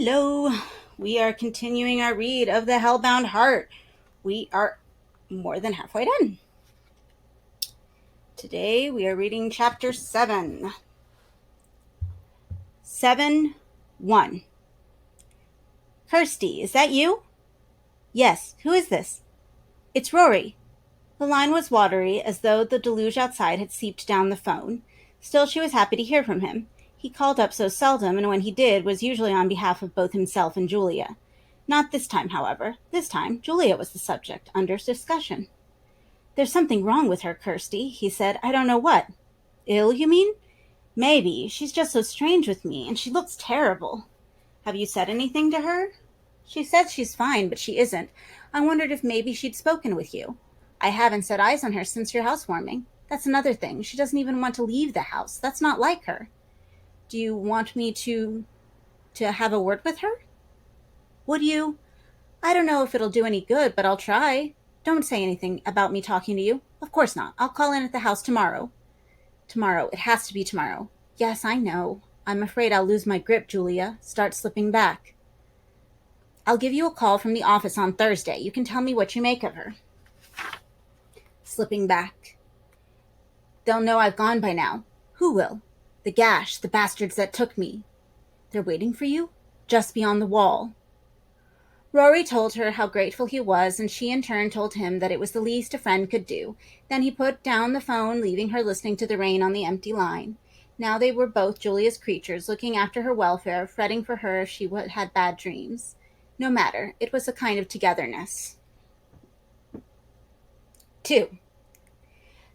Hello. We are continuing our read of the Hellbound Heart. We are more than halfway done. Today we are reading chapter 7. 7-1. Kirsty, is that you? Yes. Who is this? It's Rory. The line was watery, as though the deluge outside had seeped down the phone. Still, she was happy to hear from him. He called up so seldom, and when he did, was usually on behalf of both himself and Julia. Not this time, however. This time, Julia was the subject under discussion. There's something wrong with her, Kirsty, he said. I don't know what. Ill, you mean? Maybe. She's just so strange with me, and she looks terrible. Have you said anything to her? She says she's fine, but she isn't. I wondered if maybe she'd spoken with you. I haven't set eyes on her since your housewarming. That's another thing. She doesn't even want to leave the house. That's not like her. Do you want me to have a word with her? Would you? I don't know if it'll do any good, but I'll try. Don't say anything about me talking to you. Of course not. I'll call in at the house tomorrow. Tomorrow. It has to be tomorrow. Yes, I know. I'm afraid I'll lose my grip, Julia. Start slipping back. I'll give you a call from the office on Thursday. You can tell me what you make of her. Slipping back. They'll know I've gone by now. Who will? The Gash, the bastards that took me. They're waiting for you? Just beyond the wall. Rory told her how grateful he was, and she in turn told him that it was the least a friend could do. Then he put down the phone, leaving her listening to the rain on the empty line. Now they were both Julia's creatures, looking after her welfare, fretting for her if she had bad dreams. No matter, it was a kind of togetherness. 2.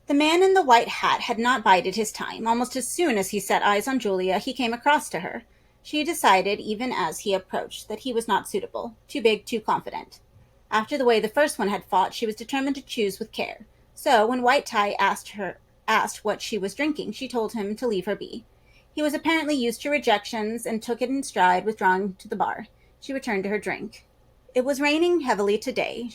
The man in the white hat had not bided his time. Almost as soon as he set eyes on Julia, he came across to her. She decided, even as he approached, that he was not suitable, too big, too confident. After the way the first one had fought, she was determined to choose with care. So, when White Tie asked what she was drinking, she told him to leave her be. He was apparently used to rejections and took it in stride, withdrawing to the bar. She returned to her drink. It was raining heavily today.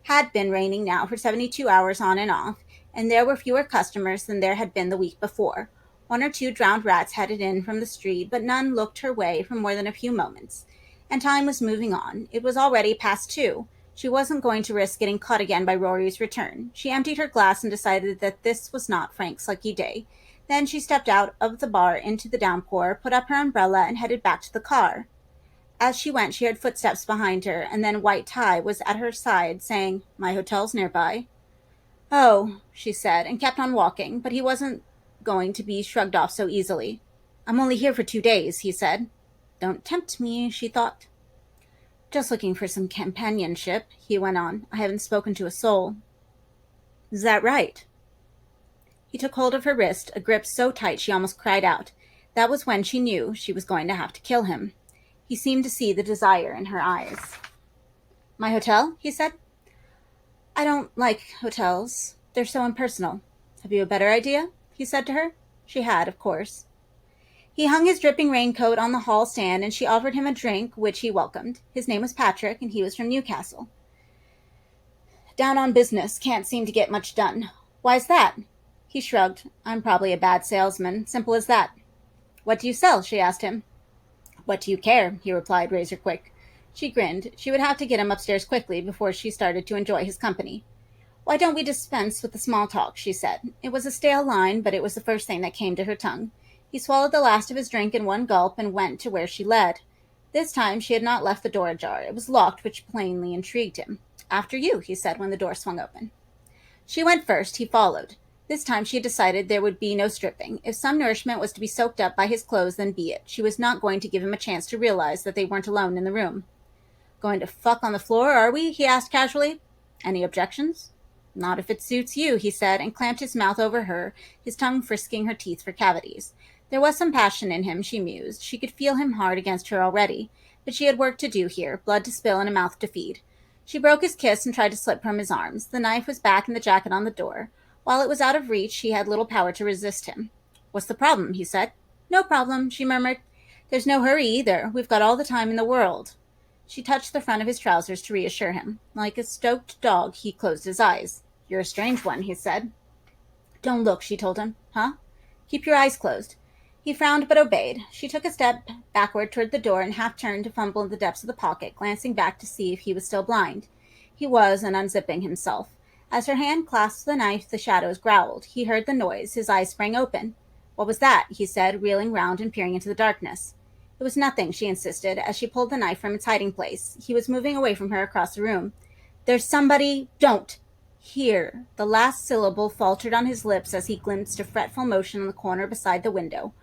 Had been raining now for 72 hours on and off, and there were fewer customers than there had been the week before. 1 or 2 drowned rats headed in from the street, but none looked her way for more than a few moments. And time was moving on. It was already past 2. She wasn't going to risk getting caught again by Rory's return. She emptied her glass and decided that this was not Frank's lucky day. Then she stepped out of the bar into the downpour, put up her umbrella, and headed back to the car. As she went, she heard footsteps behind her, and then White Tie was at her side, saying, "My hotel's nearby." "Oh," she said, and kept on walking, but he wasn't going to be shrugged off so easily. "I'm only here for 2 days, he said. Don't tempt me, she thought. Just looking for some companionship, he went on. I haven't spoken to a soul. Is that right? He took hold of her wrist, a grip so tight she almost cried out. That was when she knew she was going to have to kill him. He seemed to see the desire in her eyes. My hotel, he said. I don't like hotels. They're so impersonal. Have you a better idea? He said to her. She had, of course. He hung his dripping raincoat on the hall stand, and she offered him a drink, which he welcomed. His name was Patrick, and he was from Newcastle. Down on business, can't seem to get much done. Why's that? He shrugged. I'm probably a bad salesman. Simple as that. What do you sell? She asked him. What do you care? He replied, razor quick. She grinned. She would have to get him upstairs quickly before she started to enjoy his company. Why don't we dispense with the small talk, she said. It was a stale line, but it was the first thing that came to her tongue. He swallowed the last of his drink in one gulp and went to where she led. This time she had not left the door ajar. It was locked, which plainly intrigued him. After you, he said when the door swung open. She went first. He followed. This time she had decided there would be no stripping. If some nourishment was to be soaked up by his clothes, then be it. She was not going to give him a chance to realize that they weren't alone in the room. Going to fuck on the floor, are we? He asked casually. Any objections? Not if it suits you, he said, and clamped his mouth over her, his tongue frisking her teeth for cavities. There was some passion in him, she mused. She could feel him hard against her already, but she had work to do here, blood to spill and a mouth to feed. She broke his kiss and tried to slip from his arms. The knife was back in the jacket on the door. While it was out of reach, she had little power to resist him. What's the problem? He said. No problem, she murmured. There's no hurry either. We've got all the time in the world. She touched the front of his trousers to reassure him. Like a stoked dog, he closed his eyes. You're a strange one, he said. Don't look, she told him. Huh? Keep your eyes closed. He frowned but obeyed. She took a step backward toward the door and half turned to fumble in the depths of the pocket, glancing back to see if he was still blind. He was, and unzipping himself. As her hand clasped the knife, the shadows growled. He heard the noise. His eyes sprang open. "What was that?" he said, reeling round and peering into the darkness. "It was nothing," she insisted, as she pulled the knife from its hiding place. He was moving away from her across the room. "There's somebody— Don't!" "Here." The last syllable faltered on his lips as he glimpsed a fretful motion in the corner beside the window.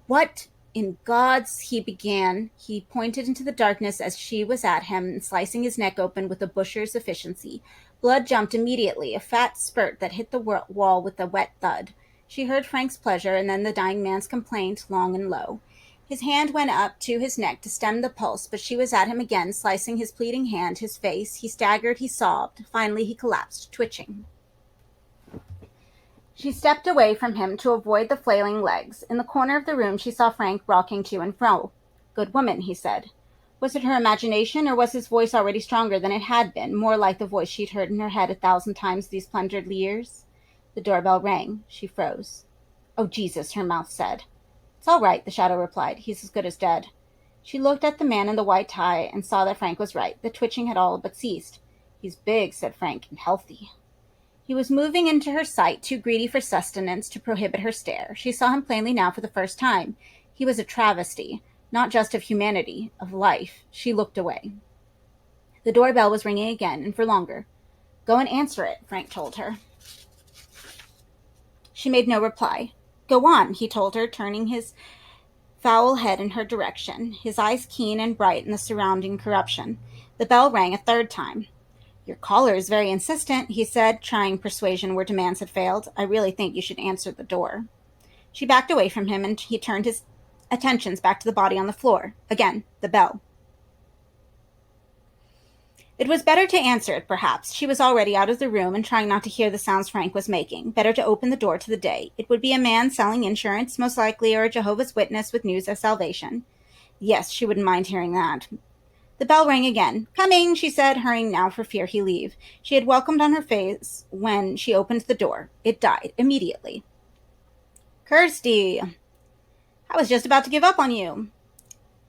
"What in God's—" he began. He pointed into the darkness as she was at him, slicing his neck open with a butcher's efficiency. Blood jumped immediately, a fat spurt that hit the wall with a wet thud. She heard Frank's pleasure and then the dying man's complaint, long and low. His hand went up to his neck to stem the pulse, but she was at him again, slicing his pleading hand, his face. He staggered, he sobbed. Finally he collapsed, twitching. She stepped away from him to avoid the flailing legs. In the corner of the room she saw Frank rocking to and fro. "Good woman," he said. Was it her imagination, or was his voice already stronger than it had been, more like the voice she'd heard in her head 1,000 times these plundered years? The doorbell rang. She froze. "Oh, Jesus," her mouth said. "It's all right," the shadow replied. "He's as good as dead." She looked at the man in the white tie and saw that Frank was right. The twitching had all but ceased. "He's big," said Frank, "and healthy." He was moving into her sight, too greedy for sustenance to prohibit her stare. She saw him plainly now for the first time. He was a travesty, not just of humanity, of life. She looked away. The doorbell was ringing again, and for longer. "Go and answer it," Frank told her. She made no reply. "Go on," he told her, turning his foul head in her direction, his eyes keen and bright in the surrounding corruption. The bell rang a third time. "Your caller is very insistent," he said, trying persuasion where demands had failed. "I really think you should answer the door." She backed away from him, and he turned his attentions back to the body on the floor. Again, the bell. It was better to answer it, perhaps. She was already out of the room and trying not to hear the sounds Frank was making. Better to open the door to the day. It would be a man selling insurance, most likely, or a Jehovah's Witness with news of salvation. Yes, she wouldn't mind hearing that. The bell rang again. "Coming," she said, hurrying now for fear he leave. She had welcomed on her face when she opened the door. It died immediately. "Kirsty, I was just about to give up on you."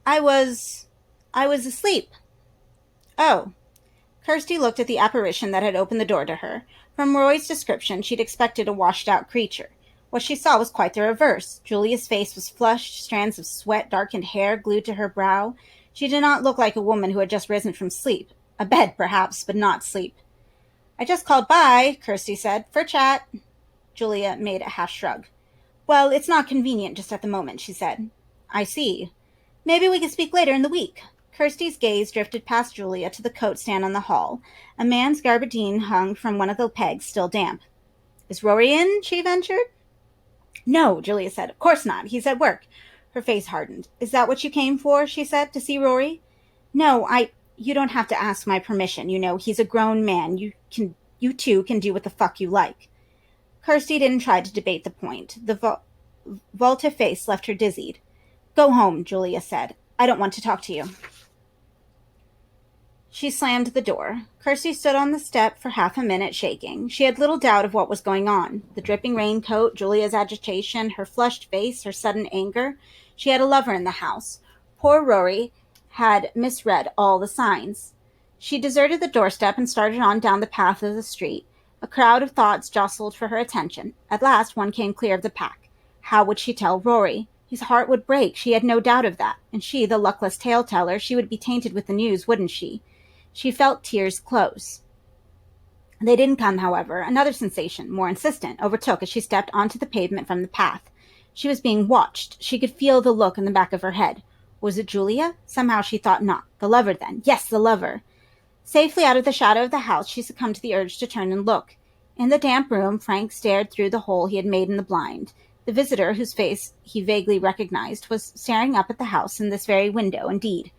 I was asleep." "Oh." Kirsty looked at the apparition that had opened the door to her. From Roy's description, she'd expected a washed-out creature. What she saw was quite the reverse. Julia's face was flushed, strands of sweat-darkened hair glued to her brow. She did not look like a woman who had just risen from sleep. A bed, perhaps, but not sleep. "I just called by," Kirsty said, "for chat." Julia made a half-shrug. "Well, it's not convenient just at the moment," she said. "I see. Maybe we can speak later in the week." Kirsty's gaze drifted past Julia to the coat stand on the hall. A man's gabardine hung from one of the pegs, still damp. "Is Rory in?" she ventured. "No," Julia said. "Of course not. He's at work." Her face hardened. "Is that what you came for?" she said. "To see Rory?" "No, you don't have to ask my permission, you know. He's a grown man. You two can do what the fuck you like." Kirsty didn't try to debate the point. The volte face left her dizzied. "Go home," Julia said. "I don't want to talk to you." She slammed the door. Kirsty stood on the step for half a minute, shaking. She had little doubt of what was going on. The dripping raincoat, Julia's agitation, her flushed face, her sudden anger. She had a lover in the house. Poor Rory had misread all the signs. She deserted the doorstep and started on down the path of the street. A crowd of thoughts jostled for her attention. At last one came clear of the pack. How would she tell Rory? His heart would break, she had no doubt of that. And she, the luckless tale-teller, she would be tainted with the news, wouldn't she? She felt tears close. They didn't come, however. Another sensation, more insistent, overtook as she stepped onto the pavement from the path. She was being watched. She could feel the look in the back of her head. Was it Julia? Somehow she thought not. The lover, then. Yes, the lover. Safely out of the shadow of the house, she succumbed to the urge to turn and look. In the damp room, Frank stared through the hole he had made in the blind. The visitor, whose face he vaguely recognized, was staring up at the house in this very window, indeed.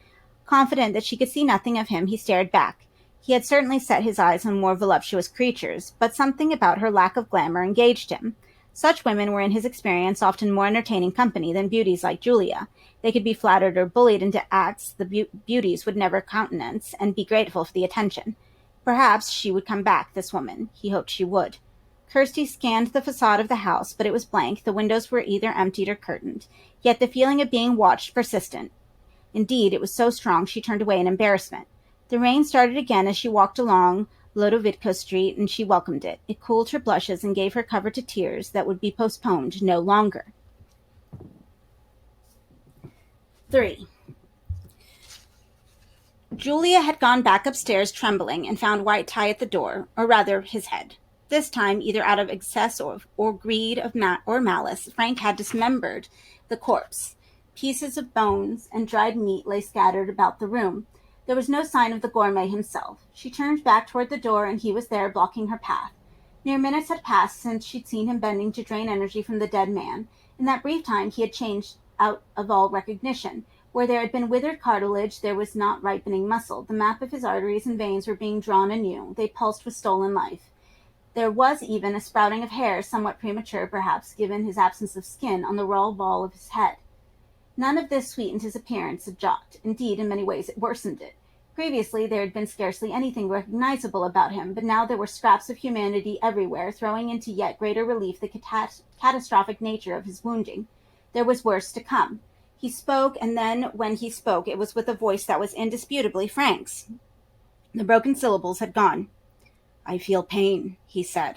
Confident that she could see nothing of him, he stared back. He had certainly set his eyes on more voluptuous creatures, but something about her lack of glamour engaged him. Such women were in his experience often more entertaining company than beauties like Julia. They could be flattered or bullied into acts the beauties would never countenance, and be grateful for the attention. Perhaps she would come back, this woman. He hoped she would. Kirsty scanned the facade of the house, but it was blank. The windows were either emptied or curtained. Yet the feeling of being watched persisted. Indeed, it was so strong she turned away in embarrassment. The rain started again as she walked along Lodovitko Street, and she welcomed it. It cooled her blushes and gave her cover to tears that would be postponed no longer. 3. Julia had gone back upstairs trembling and found White Tie at the door, or rather his head. This time, either out of excess or greed or malice, Frank had dismembered the corpse. Pieces of bones and dried meat lay scattered about the room. There was no sign of the gourmet himself. She turned back toward the door, and he was there, blocking her path. Mere minutes had passed since she'd seen him bending to drain energy from the dead man. In that brief time he had changed out of all recognition. Where there had been withered cartilage, there was not ripening muscle. The map of his arteries and veins were being drawn anew. They pulsed with stolen life. There was even a sprouting of hair, somewhat premature, perhaps, given his absence of skin, on the raw ball of his head. None of this sweetened his appearance a jot. Indeed, in many ways it worsened it. Previously there had been scarcely anything recognizable about him, but now there were scraps of humanity everywhere, throwing into yet greater relief the catastrophic nature of his wounding. There was worse to come. He spoke, and then when he spoke it was with a voice that was indisputably Frank's. The broken syllables had gone. "I feel pain," he said.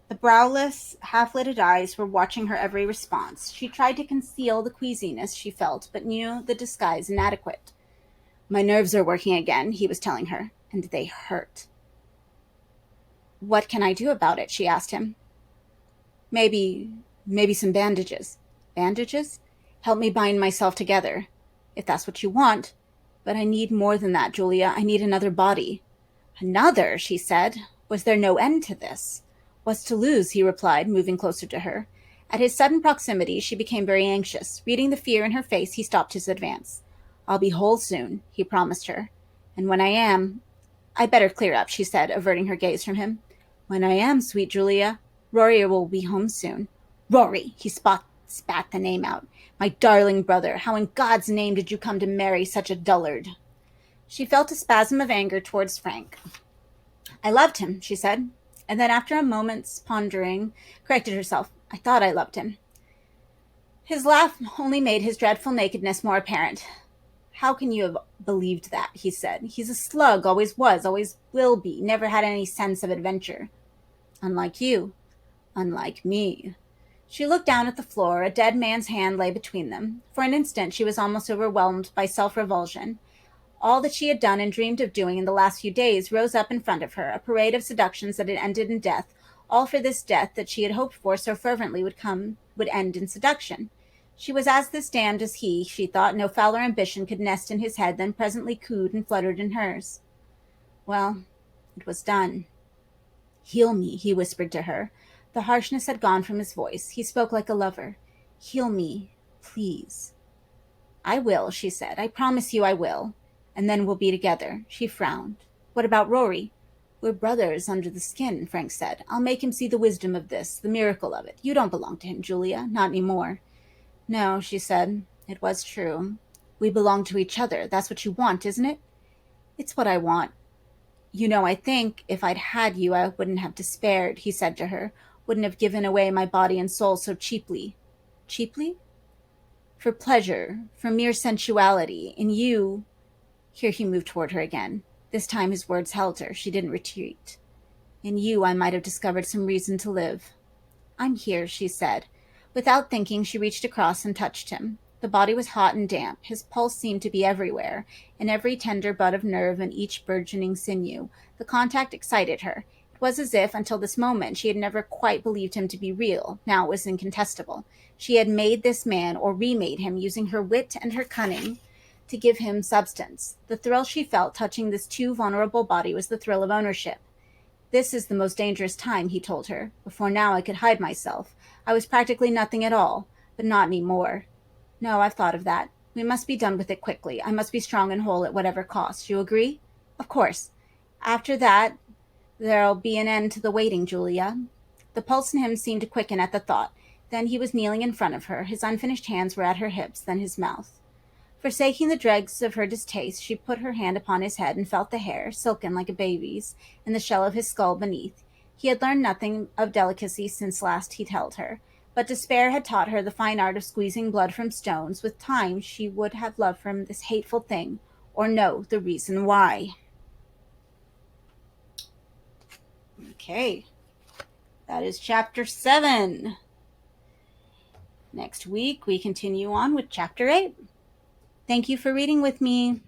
The browless, half-lidded eyes were watching her every response. She tried to conceal the queasiness she felt, but knew the disguise inadequate. "My nerves are working again," he was telling her, "and they hurt." "What can I do about it?" she asked him. Maybe some bandages." "Bandages? Help me bind myself together." "If that's what you want. But I need more than that, Julia. I need another body." "Another?" she said. Was there no end to this? "What's to lose?" he replied, moving closer to her. At his sudden proximity she became very anxious. Reading the fear in her face, he stopped his advance. "I'll be whole soon," he promised her. "And when I am—" "I'd better clear up," she said, averting her gaze from him. "When I am, sweet Julia, Rory will be home soon." "Rory!" He spat the name out. "My darling brother, how in God's name did you come to marry such a dullard?" She felt a spasm of anger towards Frank. "I loved him," she said, and then after a moment's pondering, corrected herself. "I thought I loved him." His laugh only made his dreadful nakedness more apparent. "How can you have believed that?" he said. "He's a slug, always was, always will be, never had any sense of adventure." "Unlike you." "Unlike me." She looked down at the floor. A dead man's hand lay between them. For an instant she was almost overwhelmed by self-revulsion. All that she had done and dreamed of doing in the last few days rose up in front of her, a parade of seductions that had ended in death, all for this death that she had hoped for so fervently would end in seduction. She was as this damned as he, she thought. No fouler ambition could nest in his head than presently cooed and fluttered in hers. Well, it was done. "Heal me," he whispered to her. The harshness had gone from his voice. He spoke like a lover. "Heal me, please." "I will," she said. "I promise you I will. And then we'll be together." She frowned. "What about Rory?" "We're brothers under the skin," Frank said. "I'll make him see the wisdom of this, the miracle of it. You don't belong to him, Julia. Not any more." "No," she said. It was true. "We belong to each other. That's what you want, isn't it?" "It's what I want. You know, I think if I'd had you, I wouldn't have despaired," he said to her. "Wouldn't have given away my body and soul so cheaply." "Cheaply?" "For pleasure, for mere sensuality. In you—" Here he moved toward her again. This time his words held her. She didn't retreat. "In you I might have discovered some reason to live." "I'm here," she said. Without thinking, she reached across and touched him. The body was hot and damp. His pulse seemed to be everywhere, in every tender bud of nerve and each burgeoning sinew. The contact excited her. It was as if, until this moment, she had never quite believed him to be real. Now it was incontestable. She had made this man, or remade him, using her wit and her cunning to give him substance. The thrill she felt touching this too vulnerable body was the thrill of ownership. "This is the most dangerous time," he told her. "Before now I could hide myself. I was practically nothing at all, but not any more. No, I've thought of that. We must be done with it quickly. I must be strong and whole at whatever cost. You agree?" "Of course. After that, there'll be an end to the waiting, Julia." The pulse in him seemed to quicken at the thought. Then he was kneeling in front of her. His unfinished hands were at her hips, then his mouth. Forsaking the dregs of her distaste, she put her hand upon his head and felt the hair, silken like a baby's, in the shell of his skull beneath. He had learned nothing of delicacy since last he'd held her, but despair had taught her the fine art of squeezing blood from stones. With time she would have loved from this hateful thing, or know the reason why. Okay, that is chapter 7. Next week we continue on with chapter 8. Thank you for reading with me.